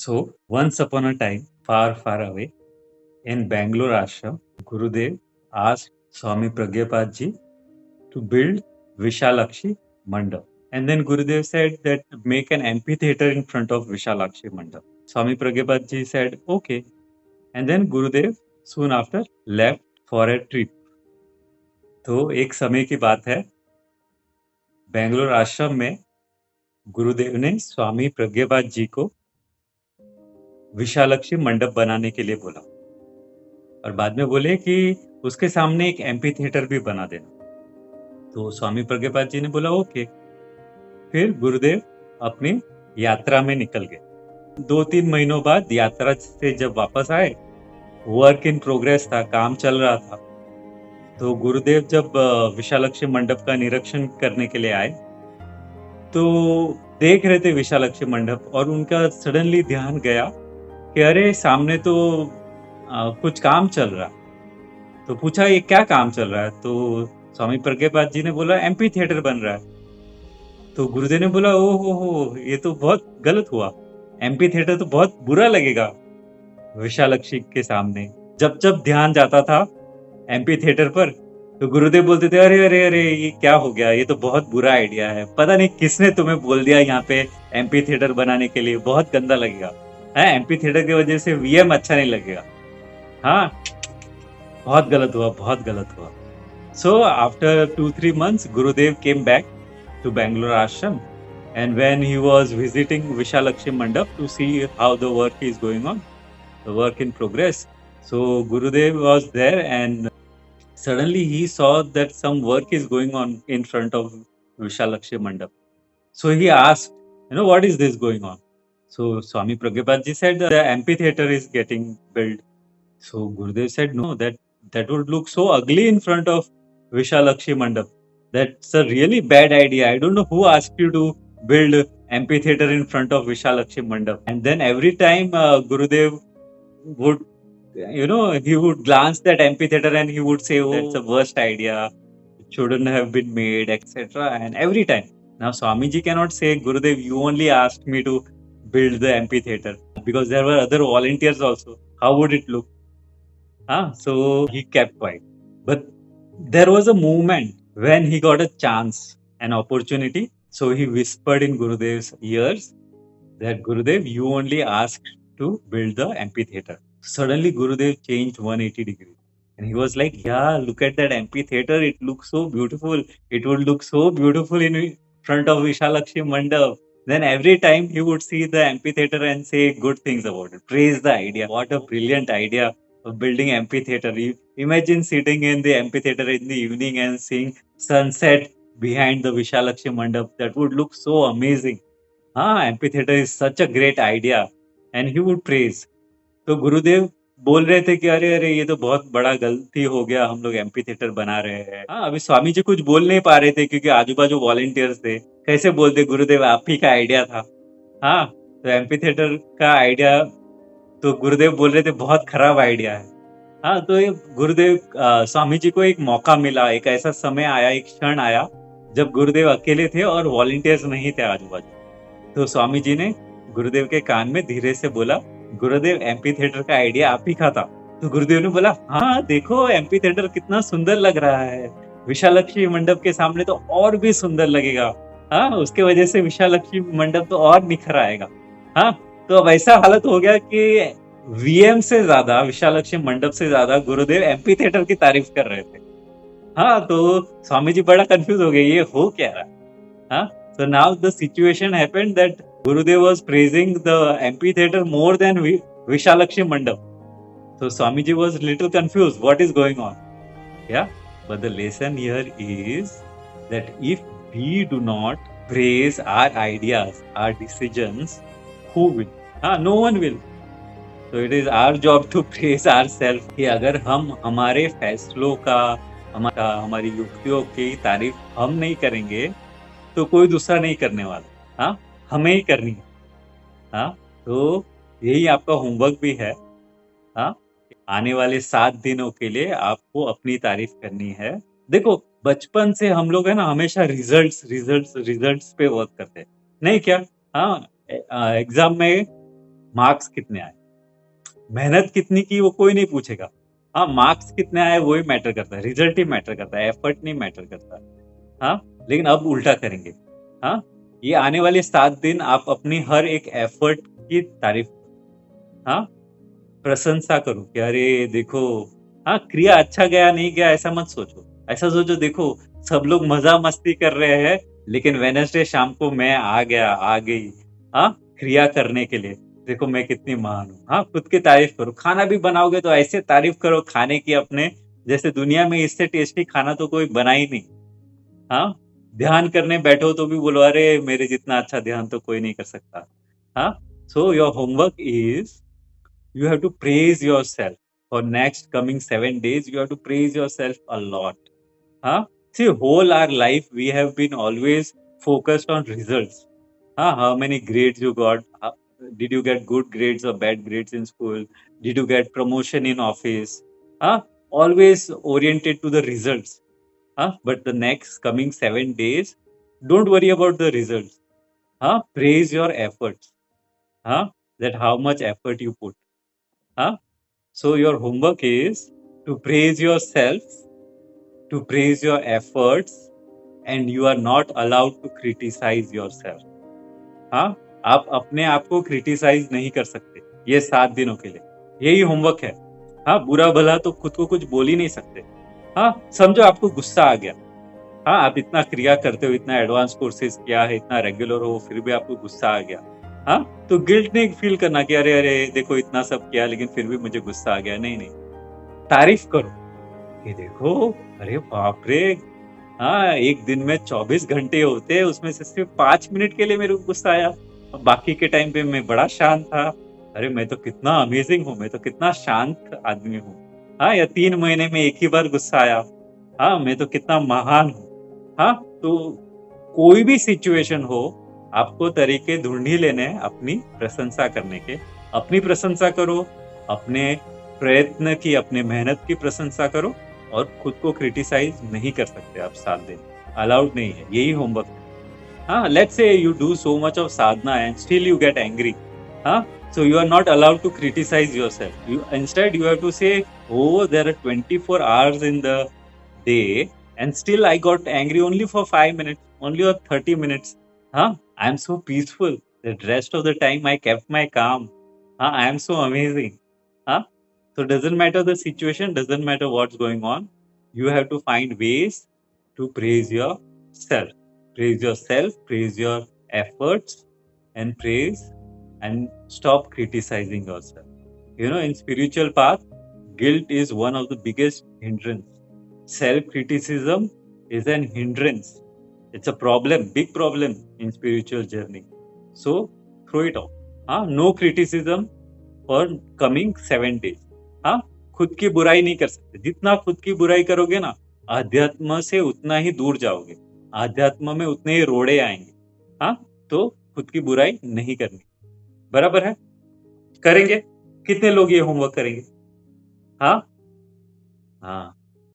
So, once upon a time, far, far away, in Bangalore ashram, Gurudev asked Swami Pragyapad ji to build Vishalakshi Mandap. And then Gurudev said that make an amphitheater in front of Vishalakshi Mandap. Swami Pragyapad ji said, okay. And then Gurudev soon after left for a trip. तो एक समय की बात है, बेंगलोर आश्रम में गुरुदेव ने स्वामी प्रज्ञपाद जी को विशालक्षी मंडप बनाने के लिए बोला और बाद में बोले कि उसके सामने एक एम्पी थिएटर भी बना देना। तो स्वामी प्रज्ञपाद जी ने बोला ओके। फिर गुरुदेव अपनी यात्रा में निकल गए। 2-3 महीनों बाद यात्रा से जब वापस आए, वर्क इन प्रोग्रेस था, काम चल रहा था। तो गुरुदेव जब विशालक्षी मंडप का निरीक्षण करने के लिए आए, तो देख रहे थे विशालक्षी मंडप और उनका सडनली ध्यान गया कि अरे सामने तो कुछ काम चल रहा। तो पूछा ये क्या काम चल रहा है? तो स्वामी प्रज्ञपाद जी ने बोला एम्पी थिएटर बन रहा है। तो गुरुदेव ने बोला ओ हो ये तो बहुत गलत हुआ, एम्पी थिएटर तो बहुत बुरा लगेगा विशालक्षी के सामने। जब जब ध्यान जाता था एम्पी थिएटर पर, तो गुरुदेव बोलते थे अरे अरे अरे ये क्या हो गया, ये तो बहुत बुरा आइडिया है, पता नहीं किसने तुम्हें बोल दिया यहाँ पे एम्पी थिएटर बनाने के लिए, बहुत गंदा लगेगा है, एम्पी थिएटर की वजह से वीएम अच्छा नहीं लगेगा। हाँ, बहुत गलत हुआ, बहुत गलत हुआ। So after 2-3 months, Gurudev came back to Bangalore ashram, and when he was visiting Vishalakshi Mandap to see how the work is going on, the work in progress. So Gurudev was there, and suddenly he saw that some work is going on in front of Vishalakshi Mandap. So he asked, what is this going on? So Swami Pragyapad ji said the amphitheater is getting built. So Gurudev said, no, that would look so ugly in front of Vishalakshi Mandap. That's a really bad idea. I don't know who asked you to build amphitheater in front of Vishalakshi Mandap. And then every time Gurudev would, he would glance that amphitheater and he would say, oh, that's the worst idea. It shouldn't have been made, etc. And every time. Now Swamiji cannot say, Gurudev, you only asked me to build the amphitheater, because there were other volunteers also. How would it look? So he kept quiet. But there was a moment when he got a chance, an opportunity. So he whispered in Gurudev's ears that Gurudev, you only asked to build the amphitheater. Suddenly Gurudev changed 180 degrees. And he was like, yeah, look at that amphitheater. It looks so beautiful. It would look so beautiful in front of Vishalakshi Mandap. Then every time he would see the amphitheater and say good things about it, praise the idea. What a brilliant idea of building amphitheater. Imagine sitting in the amphitheater in the evening and seeing sunset behind the Vishalakshi Mandap. That would look so amazing. Amphitheater is such a great idea. And he would praise. तो गुरुदेव बोल रहे थे कि अरे अरे ये तो बहुत बड़ा गलती हो गया, हम लोग एम्पी थिएटर बना रहे हैं। अभी स्वामी जी कुछ बोल नहीं पा रहे थे क्योंकि आजू बाजू वॉलेंटियर्स थे। कैसे बोलते, गुरुदेव आप ही का आइडिया था। तो एम्पी थिएटर का आइडिया तो गुरुदेव बोल रहे थे बहुत खराब आइडिया है। तो ये गुरुदेव स्वामी जी को एक मौका मिला, एक ऐसा समय आया, एक क्षण आया जब गुरुदेव अकेले थे और वॉलेंटियर्स नहीं थे आजू बाजू। तो स्वामी जी ने गुरुदेव के कान में धीरे से बोला, गुरुदेव एम्पी थिएटर का आइडिया आप ही का था। तो गुरुदेव ने बोला हाँ देखो एम्पी थिएटर कितना सुंदर लग रहा है, विशालक्षी मंडप के सामने तो और भी सुंदर लगेगा। उसके वजह से विशालक्षी मंडप तो और निखर आएगा। तो अब ऐसा हालत हो गया कि वीएम से ज्यादा, विशालक्षी मंडप से ज्यादा गुरुदेव एम्पी थिएटर की तारीफ कर रहे थे। तो स्वामी जी बड़ा कंफ्यूज हो गए, ये हो क्या रहा। So now the situation happened that Gurudev was praising the amphitheater more than Vishalakshi Mandap. So Swamiji was little confused. What is going on? Yeah, but the lesson here is that if we do not praise our ideas, our decisions, who will? No one will. So it is our job to praise ourselves. कि अगर हम हमारे फैसलों का, हमारी युक्तियों की तारीफ हम नहीं करेंगे तो कोई दूसरा नहीं करने वाला। हमें ही करनी है। तो यही आपका होमवर्क भी है। आने वाले 7 दिनों के लिए आपको अपनी तारीफ करनी है। देखो बचपन से हम लोग है ना हमेशा रिजल्ट्स पे वर्क करते हैं, नहीं क्या? एग्जाम में मार्क्स कितने आए, मेहनत कितनी की वो कोई नहीं पूछेगा। हाँ, मार्क्स कितने आए वही मैटर करता है, रिजल्ट ही मैटर करता है, एफर्ट नहीं मैटर करता। हाँ, लेकिन अब उल्टा करेंगे। हाँ, ये आने वाले 7 दिन आप अपनी हर एक एफर्ट की तारीफ, हाँ, प्रशंसा करो कि अरे देखो, हाँ, क्रिया अच्छा गया नहीं गया ऐसा मत सोचो। ऐसा सोचो देखो, सब लोग मज़ा मस्ती कर रहे हैं, लेकिन वेडनेसडे शाम को मैं आ गया, आ गई, हाँ, क्रिया करने के लिए। देखो मैं कितनी महान हूँ। हाँ, खुद की तारीफ करो। खाना भी बनाओगे तो ऐसे तारीफ करो खाने की अपने, जैसे दुनिया में इससे टेस्टी खाना तो कोई बना ही नहीं। हाँ, ध्यान करने बैठो तो भी बोलो अरे मेरे जितना अच्छा ध्यान तो कोई नहीं कर सकता। हाँ, so your homework is you have to praise yourself for next coming 7 days. You have to praise yourself a lot. Huh? See, whole our life we have been always focused on results. Huh? How many grades you got? Did you get good grades or bad grades in school? Did you get promotion in office? Huh? Always oriented to the results. Huh? But the next coming 7 days, don't worry about the results. Huh? Praise your efforts. Huh? That how much effort you put. Huh? So your homework is to praise yourself, to praise your efforts, and you are not allowed to criticize yourself. हाँ, आप अपने आप को criticise नहीं कर सकते ये 7 दिनों के लिए। यही होमवर्क है। हाँ, बुरा भला तो खुद को कुछ बोल ही नहीं सकते। हाँ, समझो आपको गुस्सा आ गया। हाँ, आप इतना क्रिया करते हो, इतना एडवांस कोर्सेज किया है, इतना रेगुलर हो, फिर भी आपको गुस्सा आ गया। हाँ, तो गिल्ट नहीं फील करना कि अरे अरे देखो इतना सब किया लेकिन फिर भी मुझे गुस्सा आ गया। नहीं नहीं, तारीफ करो कि देखो, अरे बाप रे! हाँ, एक दिन में 24 घंटे होते हैं, उसमें से सिर्फ 5 मिनट के लिए मेरे को गुस्सा आया और बाकी के टाइम पे मैं बड़ा शांत था। अरे मैं तो कितना अमेजिंग हूँ, मैं तो कितना शांत आदमी हूँ। हाँ, या 3 महीने में एक ही बार गुस्सा आया। हाँ, मैं तो कितना महान हूँ। हाँ, तो कोई भी सिचुएशन हो, आपको तरीके ढूँढ ही लेने हैं अपनी प्रशंसा करने के। अपनी प्रशंसा करो, अपने प्रयत्न की, अपने मेहनत की प्रशंसा करो और खुद को क्रिटिसाइज नहीं कर सकते आप 7 दिन, अलाउड नहीं है, यही होमवर्क है। हाँ, let's say you do so much of sadhana and still you get angry. Huh? So you are not allowed to criticize yourself. Instead you have to say, oh, there are 24 hours in the day and still I got angry only for 5 minutes, only for 30 minutes. Huh? I am so peaceful. The rest of the time I kept my calm. Huh? I am so amazing. Huh? So doesn't matter the situation, doesn't matter what's going on. You have to find ways to praise yourself. Praise yourself, praise your efforts, and praise and stop criticizing yourself. You know, in spiritual path, guilt is one of the biggest hindrance. Self-criticism is an hindrance. It's a problem, big problem in spiritual journey. So throw it off. No criticism for coming 7 days. हाँ, खुद की बुराई नहीं कर सकते। जितना खुद की बुराई करोगे ना, आध्यात्म से उतना ही दूर जाओगे। आध्यात्म में उतने ही रोड़े आएंगे। हाँ, तो खुद की बुराई नहीं करनी। बराबर है? करेंगे? कितने लोग ये होमवर्क करेंगे? हाँ? हाँ।